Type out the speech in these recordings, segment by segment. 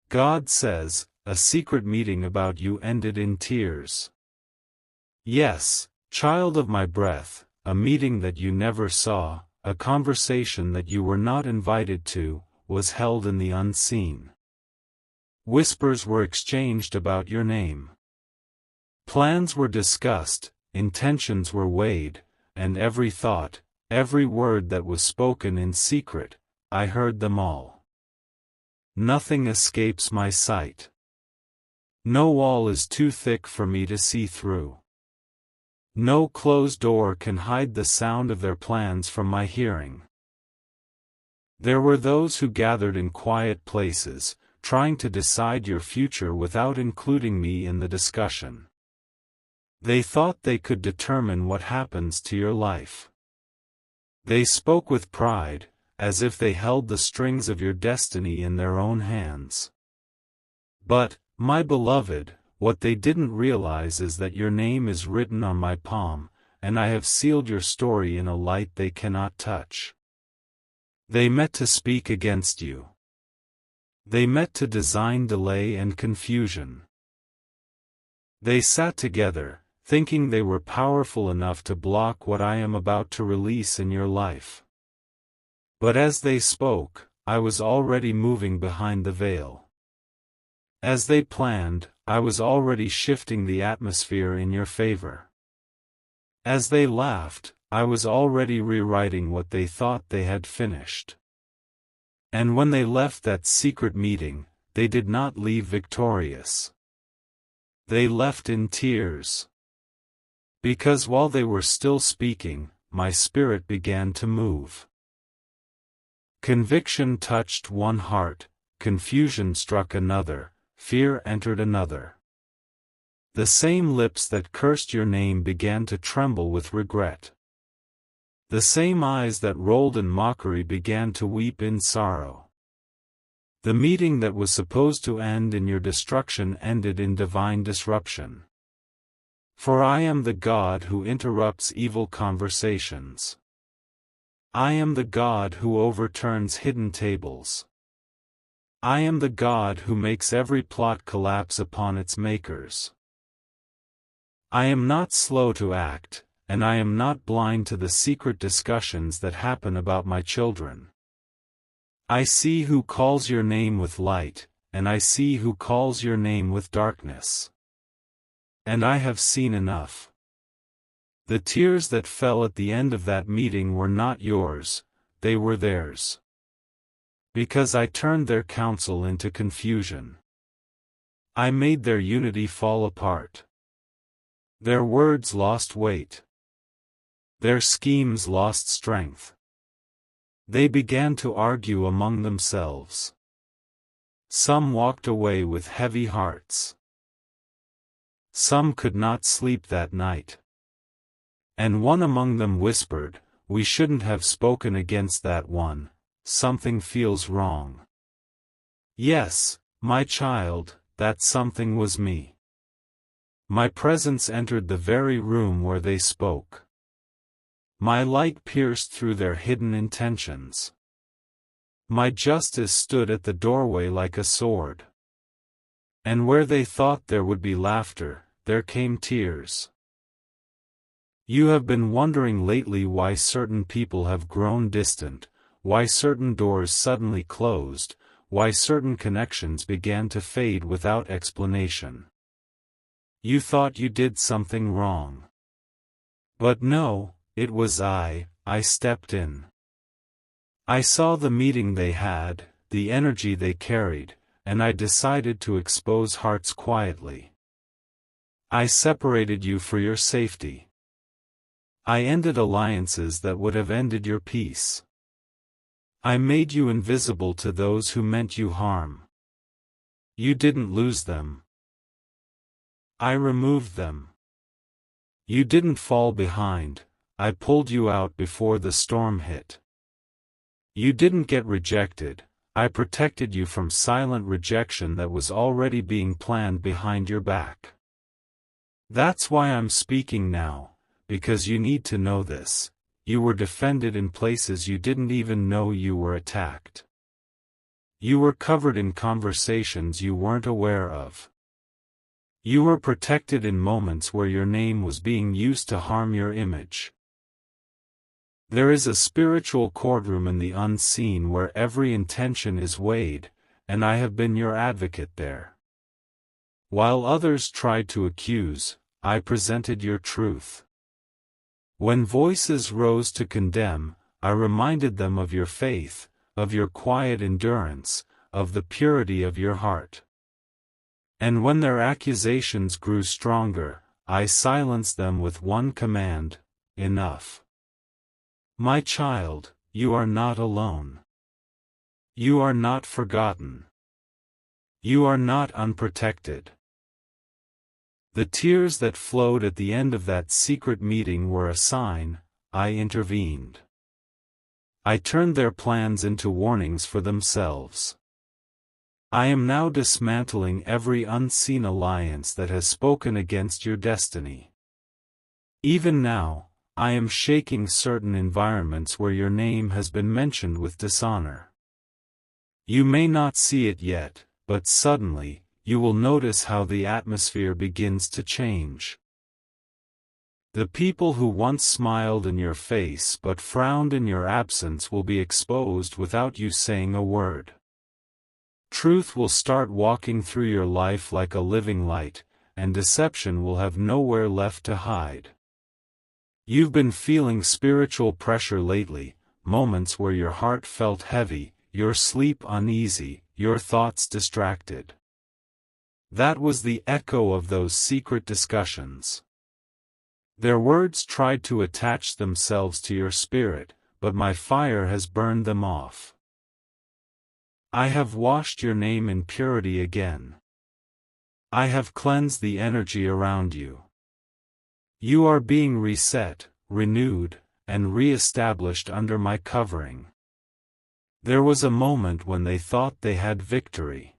God says, a secret meeting about you ended in tears. Yes, child of my breath, a meeting that you never saw, a conversation that you were not invited to, was held in the unseen. Whispers were exchanged about your name. Plans were discussed, intentions were weighed, and every thought, every word that was spoken in secret, I heard them all. Nothing escapes my sight. No wall is too thick for me to see through. No closed door can hide the sound of their plans from my hearing. There were those who gathered in quiet places, trying to decide your future without including me in the discussion. They thought they could determine what happens to your life. They spoke with pride, as if they held the strings of your destiny in their own hands. But, my beloved, what they didn't realize is that your name is written on my palm, and I have sealed your story in a light they cannot touch. They met to speak against you. They met to design delay and confusion. They sat together, thinking they were powerful enough to block what I am about to release in your life. But as they spoke, I was already moving behind the veil. As they planned, I was already shifting the atmosphere in your favor. As they laughed, I was already rewriting what they thought they had finished. And when they left that secret meeting, they did not leave victorious. They left in tears. Because while they were still speaking, my spirit began to move. Conviction touched one heart, confusion struck another, fear entered another. The same lips that cursed your name began to tremble with regret. The same eyes that rolled in mockery began to weep in sorrow. The meeting that was supposed to end in your destruction ended in divine disruption. For I am the God who interrupts evil conversations. I am the God who overturns hidden tables. I am the God who makes every plot collapse upon its makers. I am not slow to act, and I am not blind to the secret discussions that happen about my children. I see who calls your name with light, and I see who calls your name with darkness. And I have seen enough. The tears that fell at the end of that meeting were not yours, they were theirs. Because I turned their counsel into confusion. I made their unity fall apart. Their words lost weight. Their schemes lost strength. They began to argue among themselves. Some walked away with heavy hearts. Some could not sleep that night. And one among them whispered, "We shouldn't have spoken against that one, something feels wrong." Yes, my child, that something was me. My presence entered the very room where they spoke. My light pierced through their hidden intentions. My justice stood at the doorway like a sword. And where they thought there would be laughter, there came tears. You have been wondering lately why certain people have grown distant, why certain doors suddenly closed, why certain connections began to fade without explanation. You thought you did something wrong. But no, it was I stepped in. I saw the meeting they had, the energy they carried, and I decided to expose hearts quietly. I separated you for your safety. I ended alliances that would have ended your peace. I made you invisible to those who meant you harm. You didn't lose them. I removed them. You didn't fall behind, I pulled you out before the storm hit. You didn't get rejected, I protected you from silent rejection that was already being planned behind your back. That's why I'm speaking now, because you need to know this. You were defended in places you didn't even know you were attacked. You were covered in conversations you weren't aware of. You were protected in moments where your name was being used to harm your image. There is a spiritual courtroom in the unseen where every intention is weighed, and I have been your advocate there. While others tried to accuse, I presented your truth. When voices rose to condemn, I reminded them of your faith, of your quiet endurance, of the purity of your heart. And when their accusations grew stronger, I silenced them with one command: enough. My child, you are not alone. You are not forgotten. You are not unprotected. The tears that flowed at the end of that secret meeting were a sign. I intervened. I turned their plans into warnings for themselves. I am now dismantling every unseen alliance that has spoken against your destiny. Even now, I am shaking certain environments where your name has been mentioned with dishonor. You may not see it yet, but suddenly, you will notice how the atmosphere begins to change. The people who once smiled in your face but frowned in your absence will be exposed without you saying a word. Truth will start walking through your life like a living light, and deception will have nowhere left to hide. You've been feeling spiritual pressure lately, moments where your heart felt heavy, your sleep uneasy, your thoughts distracted. That was the echo of those secret discussions. Their words tried to attach themselves to your spirit, but my fire has burned them off. I have washed your name in purity again. I have cleansed the energy around you. You are being reset, renewed, and re-established under my covering. There was a moment when they thought they had victory.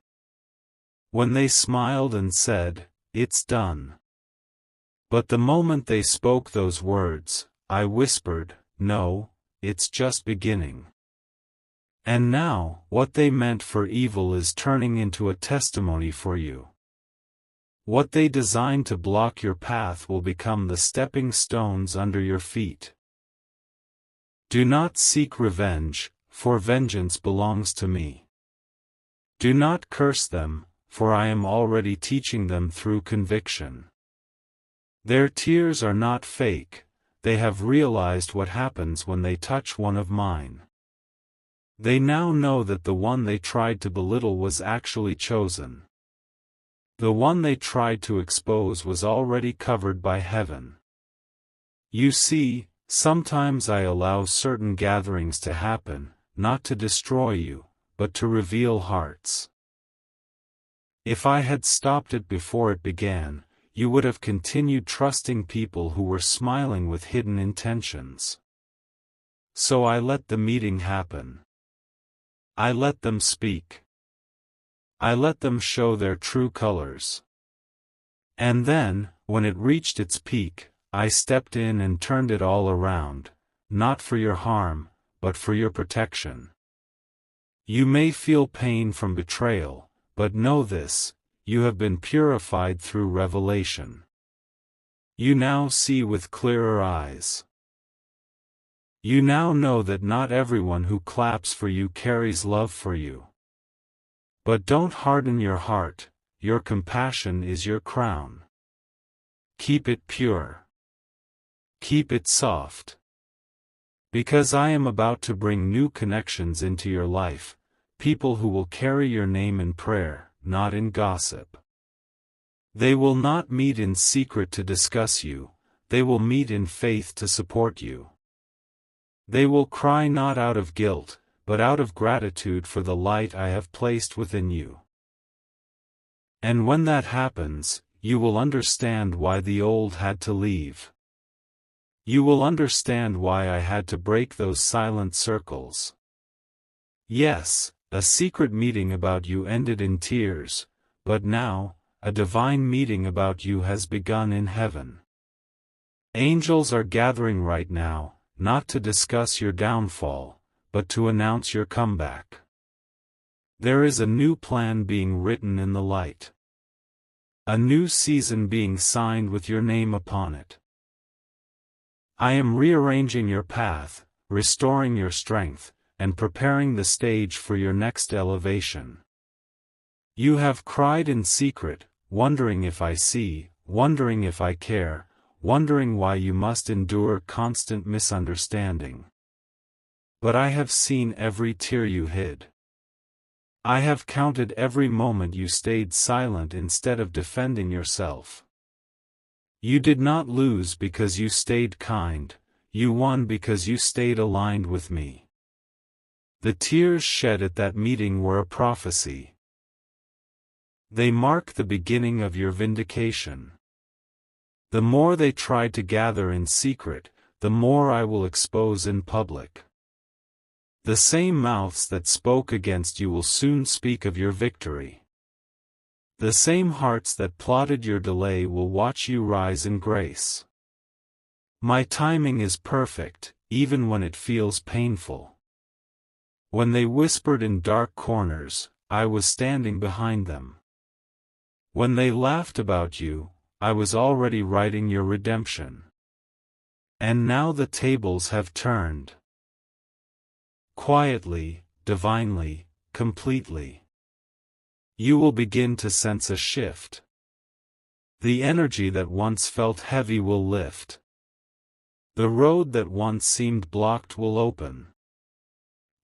When they smiled and said, "It's done." But the moment they spoke those words, I whispered, "No, it's just beginning." And now, what they meant for evil is turning into a testimony for you. What they designed to block your path will become the stepping stones under your feet. Do not seek revenge, for vengeance belongs to me. Do not curse them, for I am already teaching them through conviction. Their tears are not fake, they have realized what happens when they touch one of mine. They now know that the one they tried to belittle was actually chosen. The one they tried to expose was already covered by heaven. You see, sometimes I allow certain gatherings to happen, not to destroy you, but to reveal hearts. If I had stopped it before it began, you would have continued trusting people who were smiling with hidden intentions. So I let the meeting happen. I let them speak. I let them show their true colors. And then, when it reached its peak, I stepped in and turned it all around, not for your harm, but for your protection. You may feel pain from betrayal, but know this: you have been purified through revelation. You now see with clearer eyes. You now know that not everyone who claps for you carries love for you. But don't harden your heart, your compassion is your crown. Keep it pure. Keep it soft. Because I am about to bring new connections into your life, people who will carry your name in prayer, not in gossip. They will not meet in secret to discuss you, they will meet in faith to support you. They will cry not out of guilt, but out of gratitude for the light I have placed within you. And when that happens, you will understand why the old had to leave. You will understand why I had to break those silent circles. Yes, a secret meeting about you ended in tears, but now, a divine meeting about you has begun in heaven. Angels are gathering right now, not to discuss your downfall, but to announce your comeback. There is a new plan being written in the light. A new season being signed with your name upon it. I am rearranging your path, restoring your strength, and preparing the stage for your next elevation. You have cried in secret, wondering if I see, wondering if I care, wondering why you must endure constant misunderstanding. But I have seen every tear you hid. I have counted every moment you stayed silent instead of defending yourself. You did not lose because you stayed kind, you won because you stayed aligned with me. The tears shed at that meeting were a prophecy. They mark the beginning of your vindication. The more they tried to gather in secret, the more I will expose in public. The same mouths that spoke against you will soon speak of your victory. The same hearts that plotted your delay will watch you rise in grace. My timing is perfect, even when it feels painful. When they whispered in dark corners, I was standing behind them. When they laughed about you, I was already writing your redemption. And now the tables have turned. Quietly, divinely, completely. You will begin to sense a shift. The energy that once felt heavy will lift. The road that once seemed blocked will open.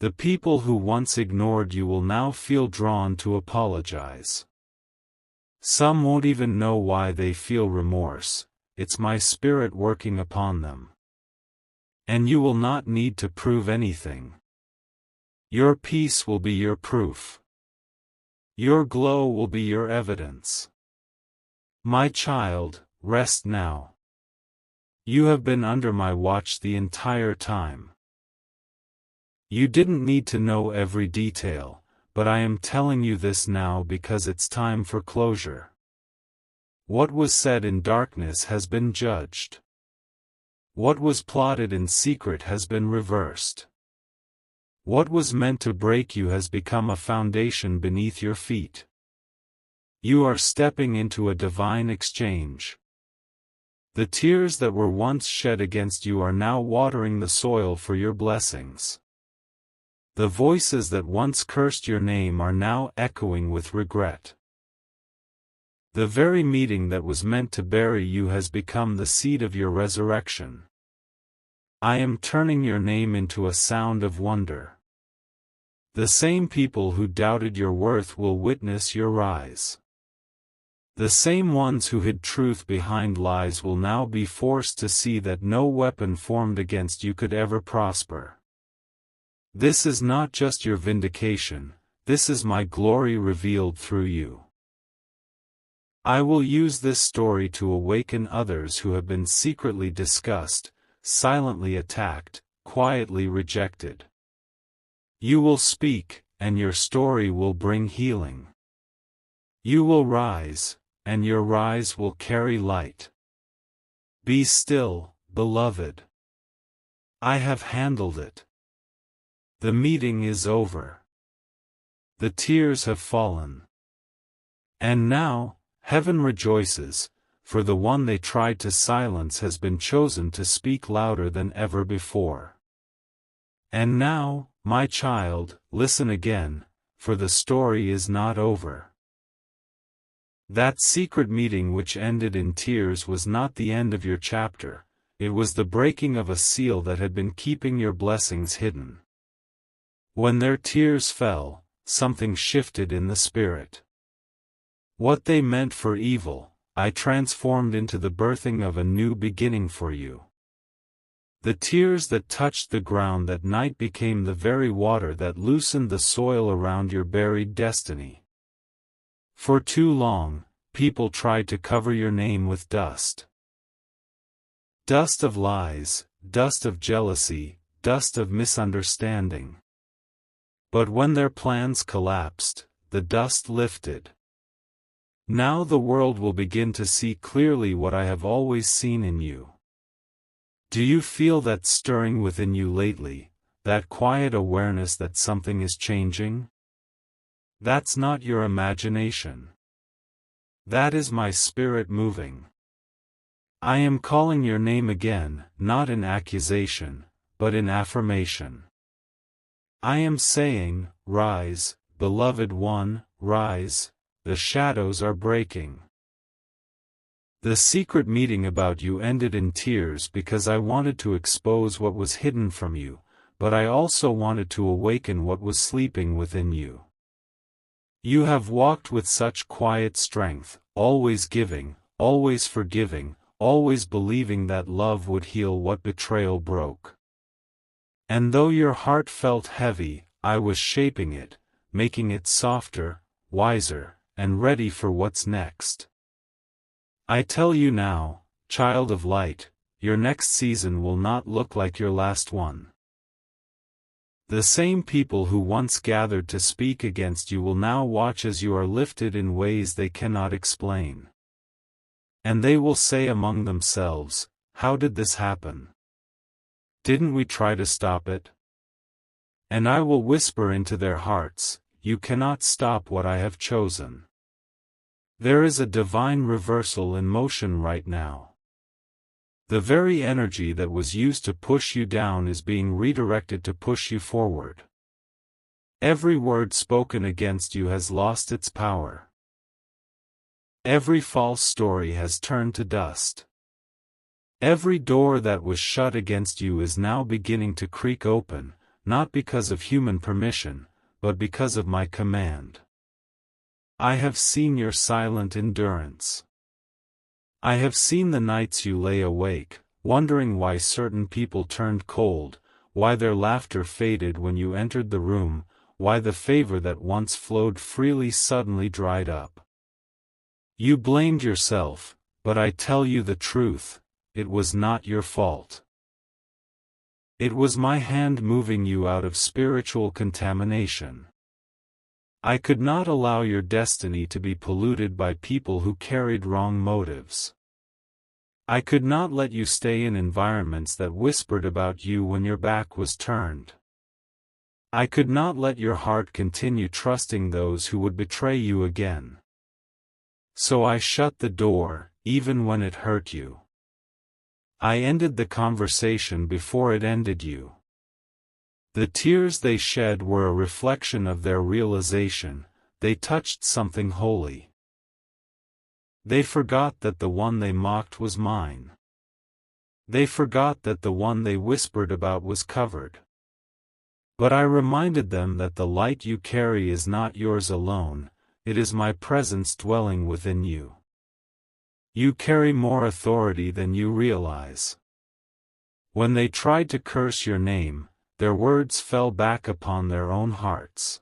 The people who once ignored you will now feel drawn to apologize. Some won't even know why they feel remorse, it's my spirit working upon them. And you will not need to prove anything. Your peace will be your proof. Your glow will be your evidence. My child, rest now. You have been under my watch the entire time. You didn't need to know every detail, but I am telling you this now because it's time for closure. What was said in darkness has been judged. What was plotted in secret has been reversed. What was meant to break you has become a foundation beneath your feet. You are stepping into a divine exchange. The tears that were once shed against you are now watering the soil for your blessings. The voices that once cursed your name are now echoing with regret. The very meeting that was meant to bury you has become the seed of your resurrection. I am turning your name into a sound of wonder. The same people who doubted your worth will witness your rise. The same ones who hid truth behind lies will now be forced to see that no weapon formed against you could ever prosper. This is not just your vindication, this is my glory revealed through you. I will use this story to awaken others who have been secretly discussed, silently attacked, quietly rejected. You will speak, and your story will bring healing. You will rise, and your rise will carry light. Be still, beloved. I have handled it. The meeting is over. The tears have fallen. And now, heaven rejoices, for the one they tried to silence has been chosen to speak louder than ever before. And now, my child, listen again, for the story is not over. That secret meeting which ended in tears was not the end of your chapter, it was the breaking of a seal that had been keeping your blessings hidden. When their tears fell, something shifted in the spirit. What they meant for evil, I transformed into the birthing of a new beginning for you. The tears that touched the ground that night became the very water that loosened the soil around your buried destiny. For too long, people tried to cover your name with dust. Dust of lies, dust of jealousy, dust of misunderstanding. But when their plans collapsed, the dust lifted. Now the world will begin to see clearly what I have always seen in you. Do you feel that stirring within you lately, that quiet awareness that something is changing? That's not your imagination. That is my spirit moving. I am calling your name again, not in accusation, but in affirmation. I am saying, rise, beloved one, rise, the shadows are breaking. The secret meeting about you ended in tears because I wanted to expose what was hidden from you, but I also wanted to awaken what was sleeping within you. You have walked with such quiet strength, always giving, always forgiving, always believing that love would heal what betrayal broke. And though your heart felt heavy, I was shaping it, making it softer, wiser, and ready for what's next. I tell you now, child of light, your next season will not look like your last one. The same people who once gathered to speak against you will now watch as you are lifted in ways they cannot explain. And they will say among themselves, how did this happen? Didn't we try to stop it? And I will whisper into their hearts, you cannot stop what I have chosen. There is a divine reversal in motion right now. The very energy that was used to push you down is being redirected to push you forward. Every word spoken against you has lost its power. Every false story has turned to dust. Every door that was shut against you is now beginning to creak open, not because of human permission, but because of my command. I have seen your silent endurance. I have seen the nights you lay awake, wondering why certain people turned cold, why their laughter faded when you entered the room, why the favor that once flowed freely suddenly dried up. You blamed yourself, but I tell you the truth, it was not your fault. It was my hand moving you out of spiritual contamination. I could not allow your destiny to be polluted by people who carried wrong motives. I could not let you stay in environments that whispered about you when your back was turned. I could not let your heart continue trusting those who would betray you again. So I shut the door, even when it hurt you. I ended the conversation before it ended you. The tears they shed were a reflection of their realization, they touched something holy. They forgot that the one they mocked was mine. They forgot that the one they whispered about was covered. But I reminded them that the light you carry is not yours alone, it is my presence dwelling within you. You carry more authority than you realize. When they tried to curse your name, their words fell back upon their own hearts.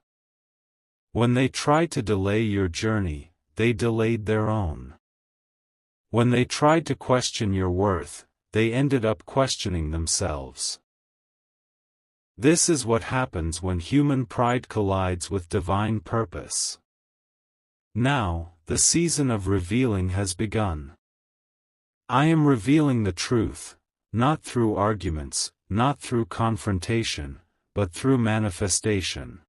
When they tried to delay your journey, they delayed their own. When they tried to question your worth, they ended up questioning themselves. This is what happens when human pride collides with divine purpose. Now, the season of revealing has begun. I am revealing the truth, not through arguments, not through confrontation, but through manifestation.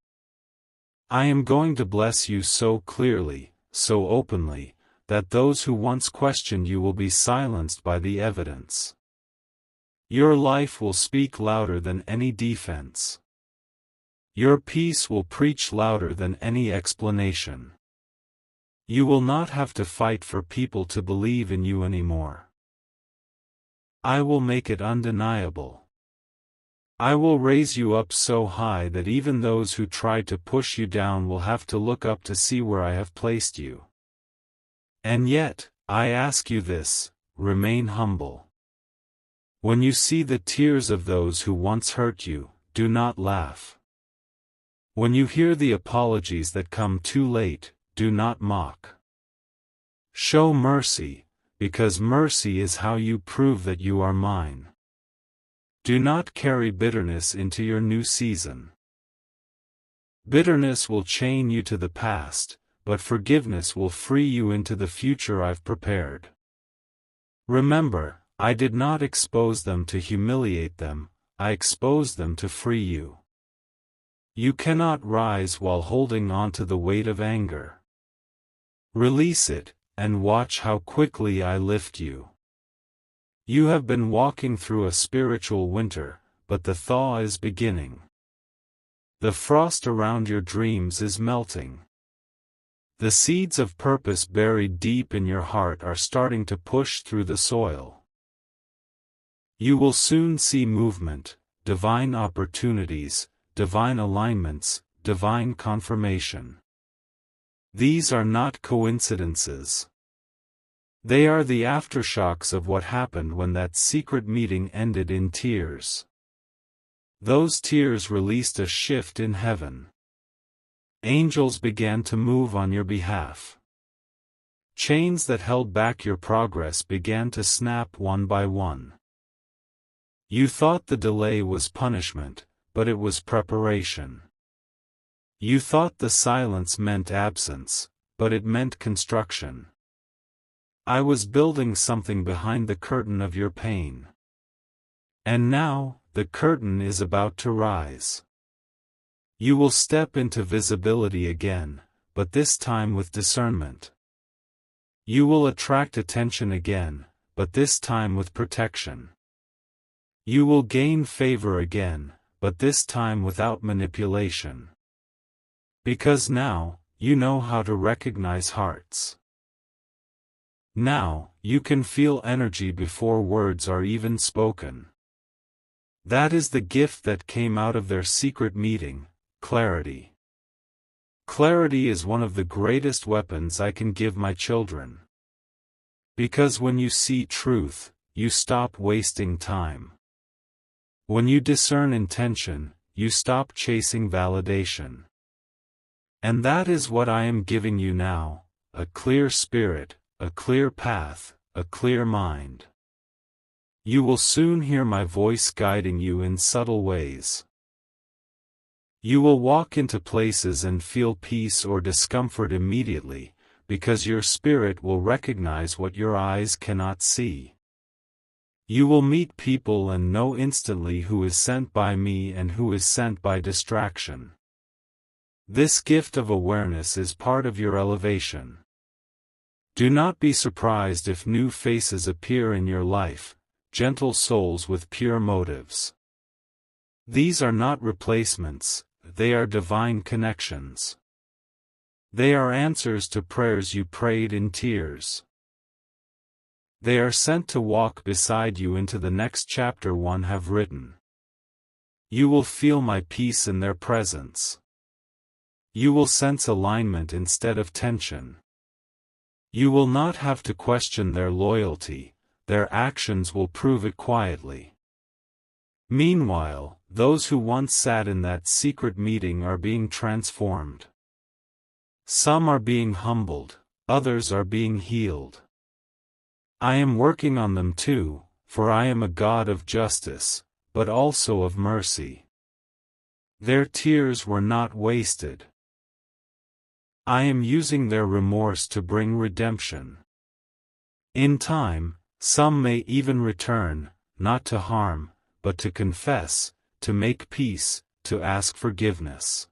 I am going to bless you so clearly, so openly, that those who once questioned you will be silenced by the evidence. Your life will speak louder than any defense. Your peace will preach louder than any explanation. You will not have to fight for people to believe in you anymore. I will make it undeniable. I will raise you up so high that even those who tried to push you down will have to look up to see where I have placed you. And yet, I ask you this, remain humble. When you see the tears of those who once hurt you, do not laugh. When you hear the apologies that come too late, do not mock. Show mercy, because mercy is how you prove that you are mine. Do not carry bitterness into your new season. Bitterness will chain you to the past, but forgiveness will free you into the future I've prepared. Remember, I did not expose them to humiliate them, I exposed them to free you. You cannot rise while holding on to the weight of anger. Release it, and watch how quickly I lift you. You have been walking through a spiritual winter, but the thaw is beginning. The frost around your dreams is melting. The seeds of purpose buried deep in your heart are starting to push through the soil. You will soon see movement, divine opportunities, divine alignments, divine confirmation. These are not coincidences. They are the aftershocks of what happened when that secret meeting ended in tears. Those tears released a shift in heaven. Angels began to move on your behalf. Chains that held back your progress began to snap one by one. You thought the delay was punishment, but it was preparation. You thought the silence meant absence, but it meant construction. I was building something behind the curtain of your pain. And now, the curtain is about to rise. You will step into visibility again, but this time with discernment. You will attract attention again, but this time with protection. You will gain favor again, but this time without manipulation. Because now, you know how to recognize hearts. Now, you can feel energy before words are even spoken. That is the gift that came out of their secret meeting, clarity. Clarity is one of the greatest weapons I can give my children. Because when you see truth, you stop wasting time. When you discern intention, you stop chasing validation. And that is what I am giving you now, a clear spirit, a clear path, a clear mind. You will soon hear my voice guiding you in subtle ways. You will walk into places and feel peace or discomfort immediately, because your spirit will recognize what your eyes cannot see. You will meet people and know instantly who is sent by me and who is sent by distraction. This gift of awareness is part of your elevation. Do not be surprised if new faces appear in your life, gentle souls with pure motives. These are not replacements, they are divine connections. They are answers to prayers you prayed in tears. They are sent to walk beside you into the next chapter one have written. You will feel my peace in their presence. You will sense alignment instead of tension. You will not have to question their loyalty, their actions will prove it quietly. Meanwhile, those who once sat in that secret meeting are being transformed. Some are being humbled, others are being healed. I am working on them too, for I am a God of justice, but also of mercy. Their tears were not wasted. I am using their remorse to bring redemption. In time, some may even return, not to harm, but to confess, to make peace, to ask forgiveness.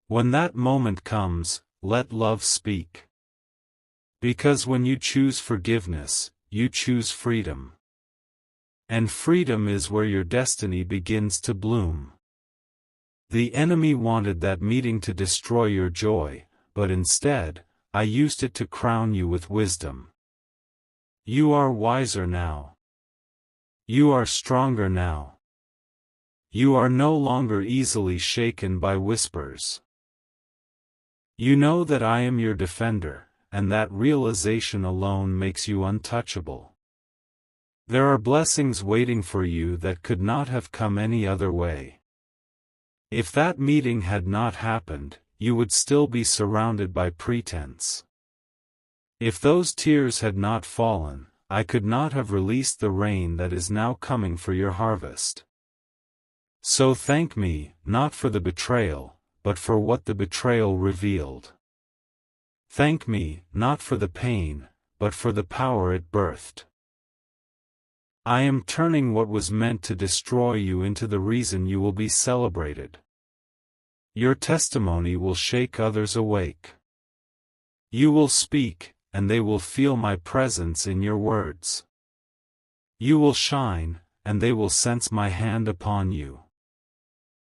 When that moment comes, let love speak. Because when you choose forgiveness, you choose freedom. And freedom is where your destiny begins to bloom. The enemy wanted that meeting to destroy your joy, but instead, I used it to crown you with wisdom. You are wiser now. You are stronger now. You are no longer easily shaken by whispers. You know that I am your defender, and that realization alone makes you untouchable. There are blessings waiting for you that could not have come any other way. If that meeting had not happened, you would still be surrounded by pretense. If those tears had not fallen, I could not have released the rain that is now coming for your harvest. So thank me, not for the betrayal, but for what the betrayal revealed. Thank me, not for the pain, but for the power it birthed. I am turning what was meant to destroy you into the reason you will be celebrated. Your testimony will shake others awake. You will speak, and they will feel my presence in your words. You will shine, and they will sense my hand upon you.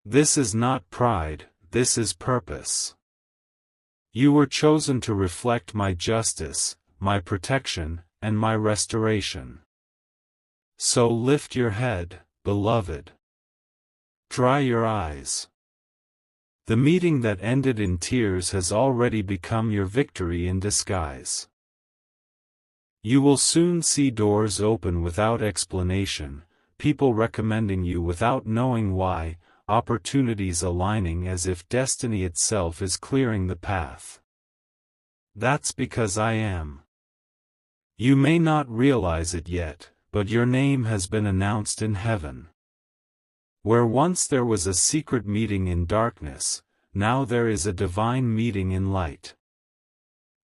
This is not pride, this is purpose. You were chosen to reflect my justice, my protection, and my restoration. So lift your head, beloved. Dry your eyes. The meeting that ended in tears has already become your victory in disguise. You will soon see doors open without explanation, people recommending you without knowing why, opportunities aligning as if destiny itself is clearing the path. That's because I am. You may not realize it yet, but your name has been announced in heaven. Where once there was a secret meeting in darkness, now there is a divine meeting in light.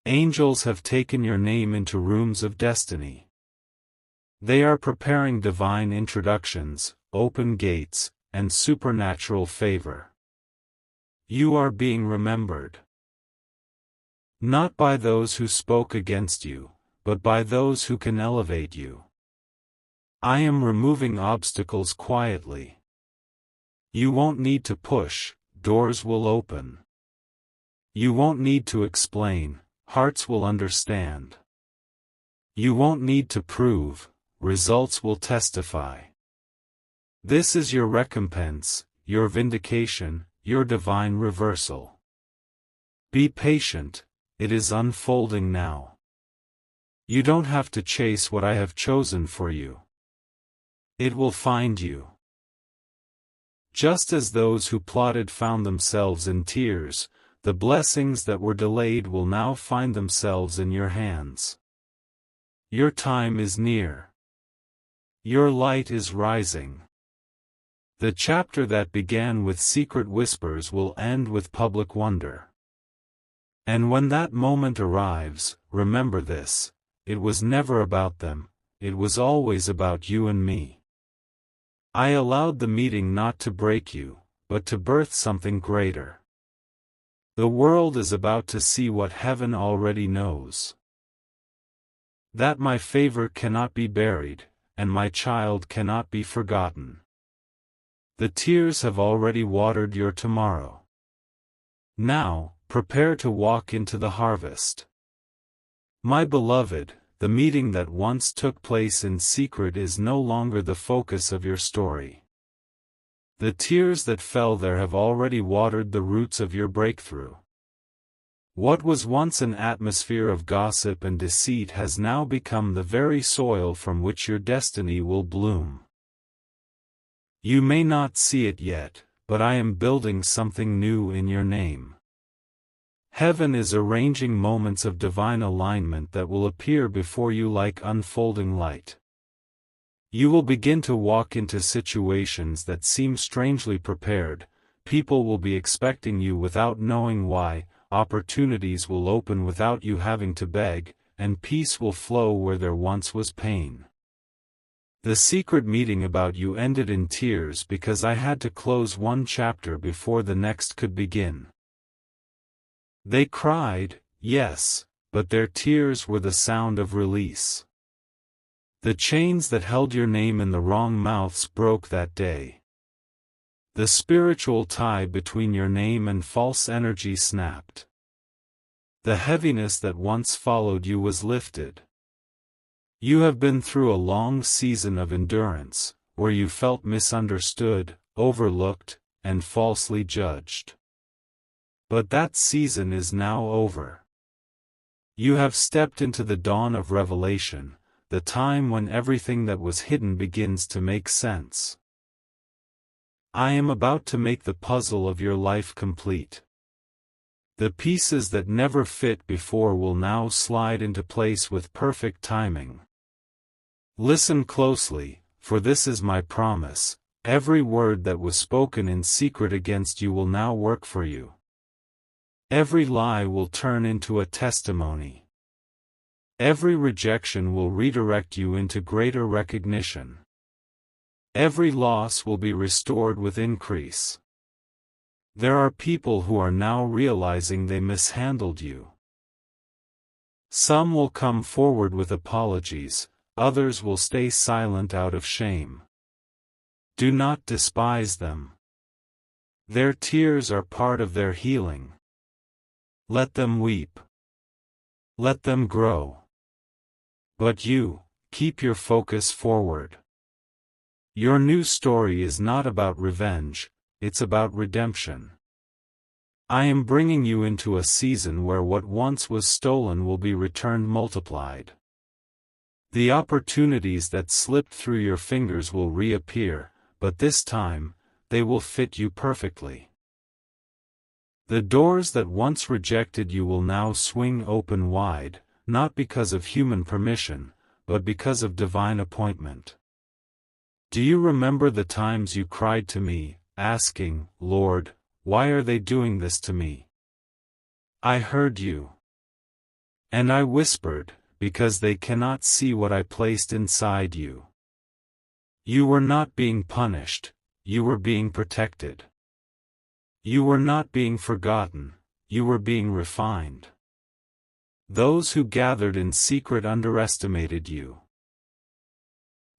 Angels have taken your name into rooms of destiny. They are preparing divine introductions, open gates, and supernatural favor. You are being remembered. Not by those who spoke against you, but by those who can elevate you. I am removing obstacles quietly. You won't need to push, doors will open. You won't need to explain, hearts will understand. You won't need to prove, results will testify. This is your recompense, your vindication, your divine reversal. Be patient, it is unfolding now. You don't have to chase what I have chosen for you. It will find you. Just as those who plotted found themselves in tears, the blessings that were delayed will now find themselves in your hands. Your time is near. Your light is rising. The chapter that began with secret whispers will end with public wonder. And when that moment arrives, remember this, it was never about them, it was always about you and me. I allowed the meeting not to break you, but to birth something greater. The world is about to see what heaven already knows. That my favor cannot be buried, and my child cannot be forgotten. The tears have already watered your tomorrow. Now, prepare to walk into the harvest. My beloved, the meeting that once took place in secret is no longer the focus of your story. The tears that fell there have already watered the roots of your breakthrough. What was once an atmosphere of gossip and deceit has now become the very soil from which your destiny will bloom. You may not see it yet, but I am building something new in your name. Heaven is arranging moments of divine alignment that will appear before you like unfolding light. You will begin to walk into situations that seem strangely prepared, people will be expecting you without knowing why, opportunities will open without you having to beg, and peace will flow where there once was pain. The secret meeting about you ended in tears because I had to close one chapter before the next could begin. They cried, yes, but their tears were the sound of release. The chains that held your name in the wrong mouths broke that day. The spiritual tie between your name and false energy snapped. The heaviness that once followed you was lifted. You have been through a long season of endurance, where you felt misunderstood, overlooked, and falsely judged. But that season is now over. You have stepped into the dawn of revelation, the time when everything that was hidden begins to make sense. I am about to make the puzzle of your life complete. The pieces that never fit before will now slide into place with perfect timing. Listen closely, for this is my promise, every word that was spoken in secret against you will now work for you. Every lie will turn into a testimony. Every rejection will redirect you into greater recognition. Every loss will be restored with increase. There are people who are now realizing they mishandled you. Some will come forward with apologies, others will stay silent out of shame. Do not despise them. Their tears are part of their healing. Let them weep. Let them grow. But you, keep your focus forward. Your new story is not about revenge, it's about redemption. I am bringing you into a season where what once was stolen will be returned multiplied. The opportunities that slipped through your fingers will reappear, but this time, they will fit you perfectly. The doors that once rejected you will now swing open wide, not because of human permission, but because of divine appointment. Do you remember the times you cried to me, asking, "Lord, why are they doing this to me?" I heard you. And I whispered, because they cannot see what I placed inside you. You were not being punished, you were being protected. You were not being forgotten, you were being refined. Those who gathered in secret underestimated you.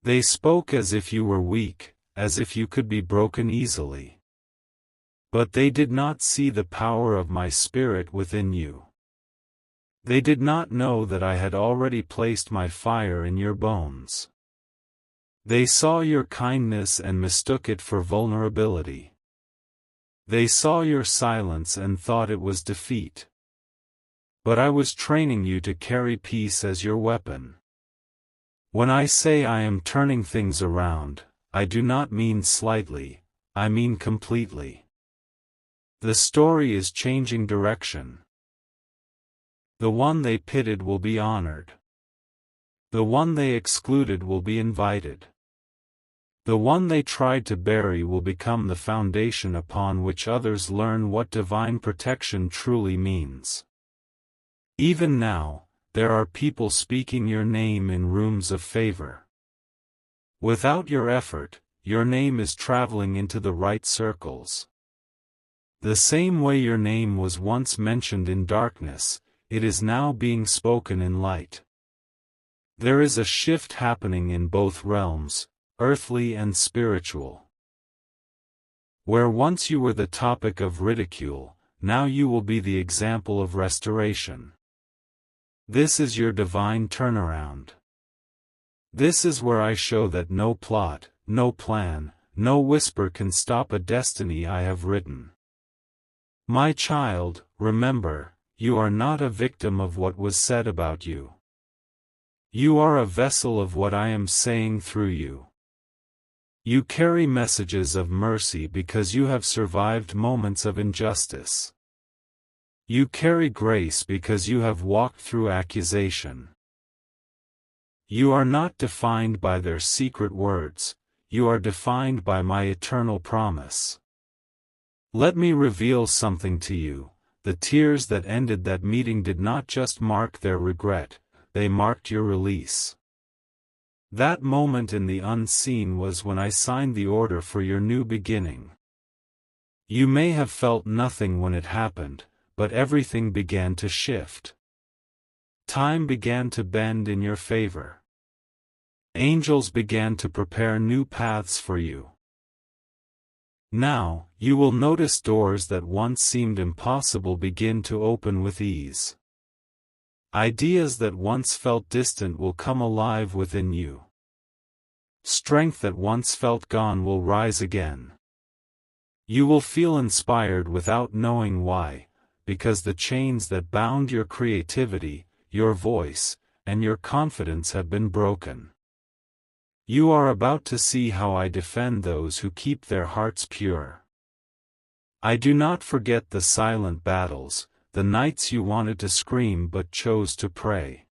They spoke as if you were weak, as if you could be broken easily. But they did not see the power of my Spirit within you. They did not know that I had already placed my fire in your bones. They saw your kindness and mistook it for vulnerability. They saw your silence and thought it was defeat. But I was training you to carry peace as your weapon. When I say I am turning things around, I do not mean slightly, I mean completely. The story is changing direction. The one they pitted will be honored. The one they excluded will be invited. The one they tried to bury will become the foundation upon which others learn what divine protection truly means. Even now, there are people speaking your name in rooms of favor. Without your effort, your name is traveling into the right circles. The same way your name was once mentioned in darkness, it is now being spoken in light. There is a shift happening in both realms, earthly and spiritual. Where once you were the topic of ridicule, now you will be the example of restoration. This is your divine turnaround. This is where I show that no plot, no plan, no whisper can stop a destiny I have written. My child, remember, you are not a victim of what was said about you. You are a vessel of what I am saying through you. You carry messages of mercy because you have survived moments of injustice. You carry grace because you have walked through accusation. You are not defined by their secret words, you are defined by my eternal promise. Let me reveal something to you. The tears that ended that meeting did not just mark their regret, they marked your release. That moment in the unseen was when I signed the order for your new beginning. You may have felt nothing when it happened, but everything began to shift. Time began to bend in your favor. Angels began to prepare new paths for you. Now, you will notice doors that once seemed impossible begin to open with ease. Ideas that once felt distant will come alive within you. Strength that once felt gone will rise again. You will feel inspired without knowing why, because the chains that bound your creativity, your voice, and your confidence have been broken. You are about to see how I defend those who keep their hearts pure. I do not forget the silent battles, the nights you wanted to scream but chose to pray.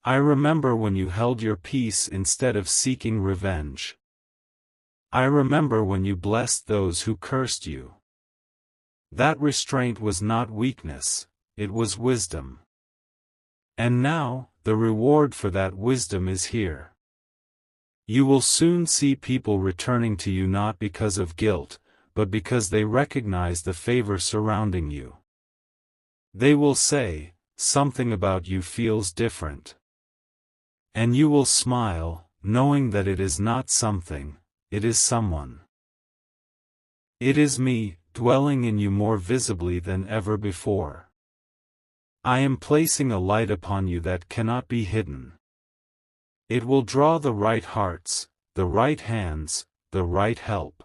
I remember when you held your peace instead of seeking revenge. I remember when you blessed those who cursed you. That restraint was not weakness, it was wisdom. And now, the reward for that wisdom is here. You will soon see people returning to you not because of guilt, but because they recognize the favor surrounding you. They will say, "Something about you feels different." And you will smile, knowing that it is not something, it is someone. It is me, dwelling in you more visibly than ever before. I am placing a light upon you that cannot be hidden. It will draw the right hearts, the right hands, the right help.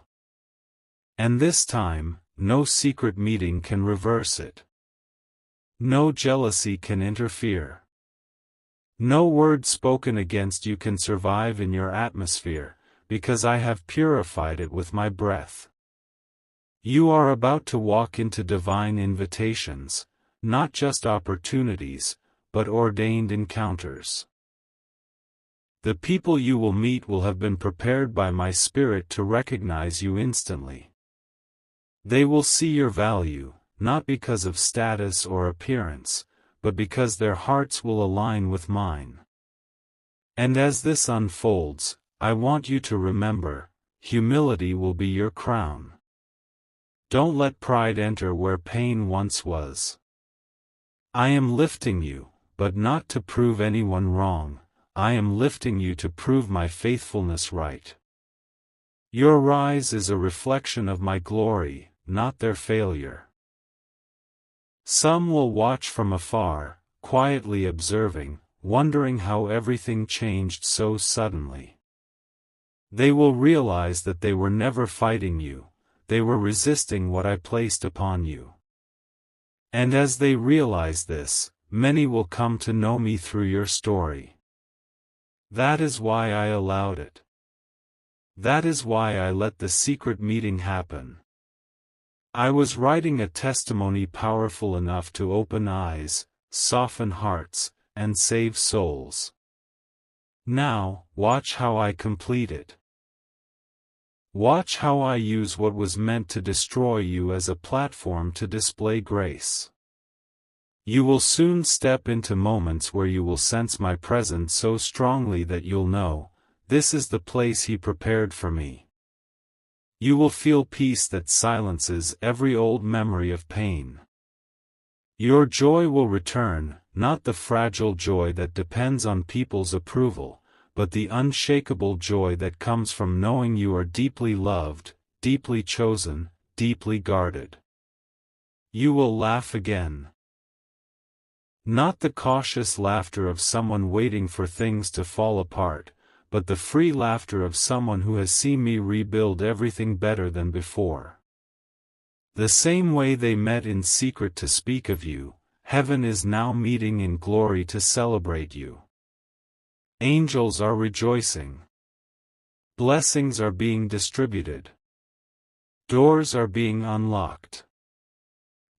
And this time, no secret meeting can reverse it. No jealousy can interfere. No word spoken against you can survive in your atmosphere, because I have purified it with my breath. You are about to walk into divine invitations, not just opportunities, but ordained encounters. The people you will meet will have been prepared by my Spirit to recognize you instantly. They will see your value, not because of status or appearance, but because their hearts will align with mine. And as this unfolds, I want you to remember, humility will be your crown. Don't let pride enter where pain once was. I am lifting you, but not to prove anyone wrong. I am lifting you to prove my faithfulness right. Your rise is a reflection of my glory, not their failure. Some will watch from afar, quietly observing, wondering how everything changed so suddenly. They will realize that they were never fighting you, they were resisting what I placed upon you. And as they realize this, many will come to know me through your story. That is why I allowed it. That is why I let the secret meeting happen. I was writing a testimony powerful enough to open eyes, soften hearts, and save souls. Now, watch how I complete it. Watch how I use what was meant to destroy you as a platform to display grace. You will soon step into moments where you will sense my presence so strongly that you'll know, this is the place He prepared for me. You will feel peace that silences every old memory of pain. Your joy will return, not the fragile joy that depends on people's approval, but the unshakable joy that comes from knowing you are deeply loved, deeply chosen, deeply guarded. You will laugh again. Not the cautious laughter of someone waiting for things to fall apart, but the free laughter of someone who has seen me rebuild everything better than before. The same way they met in secret to speak of you, heaven is now meeting in glory to celebrate you. Angels are rejoicing. Blessings are being distributed. Doors are being unlocked.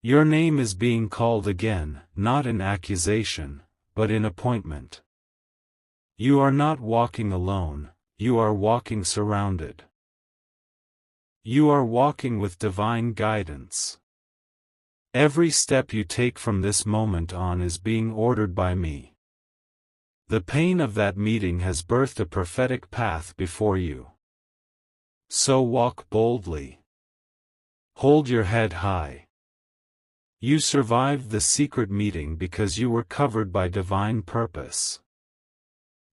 Your name is being called again, not in accusation, but in appointment. You are not walking alone, you are walking surrounded. You are walking with divine guidance. Every step you take from this moment on is being ordered by me. The pain of that meeting has birthed a prophetic path before you. So walk boldly. Hold your head high. You survived the secret meeting because you were covered by divine purpose.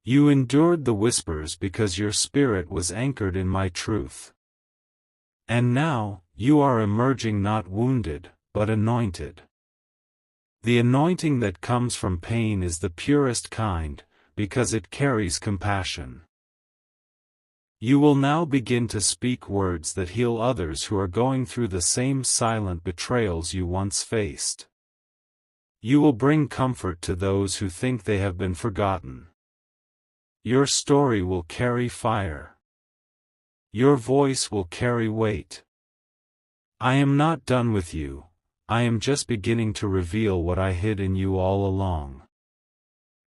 You endured the whispers because your spirit was anchored in my truth. And now, you are emerging not wounded, but anointed. The anointing that comes from pain is the purest kind, because it carries compassion. You will now begin to speak words that heal others who are going through the same silent betrayals you once faced. You will bring comfort to those who think they have been forgotten. Your story will carry fire. Your voice will carry weight. I am not done with you, I am just beginning to reveal what I hid in you all along.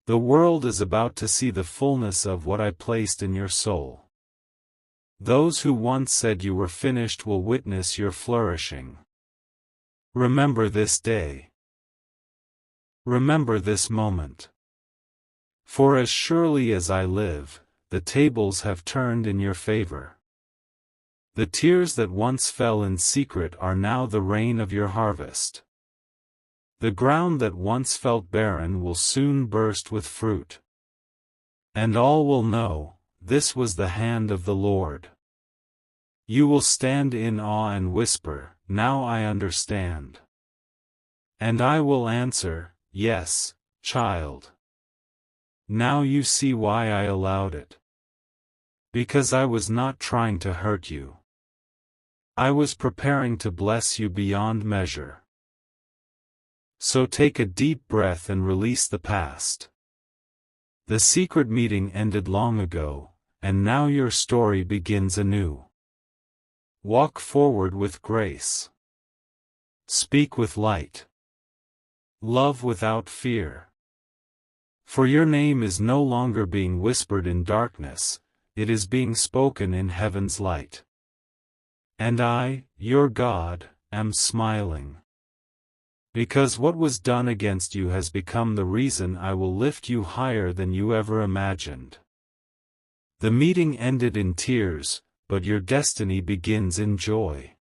The world is about to see the fullness of what I placed in your soul. Those who once said you were finished will witness your flourishing. Remember this day. Remember this moment. For as surely as I live, the tables have turned in your favor. The tears that once fell in secret are now the rain of your harvest. The ground that once felt barren will soon burst with fruit. And all will know, this was the hand of the Lord. You will stand in awe and whisper, now I understand. And I will answer, yes, child. Now you see why I allowed it. Because I was not trying to hurt you. I was preparing to bless you beyond measure. So take a deep breath and release the past. The secret meeting ended long ago, and now your story begins anew. Walk forward with grace. Speak with light. Love without fear. For your name is no longer being whispered in darkness, it is being spoken in heaven's light. And I, your God, am smiling. Because what was done against you has become the reason I will lift you higher than you ever imagined. The meeting ended in tears, but your destiny begins in joy.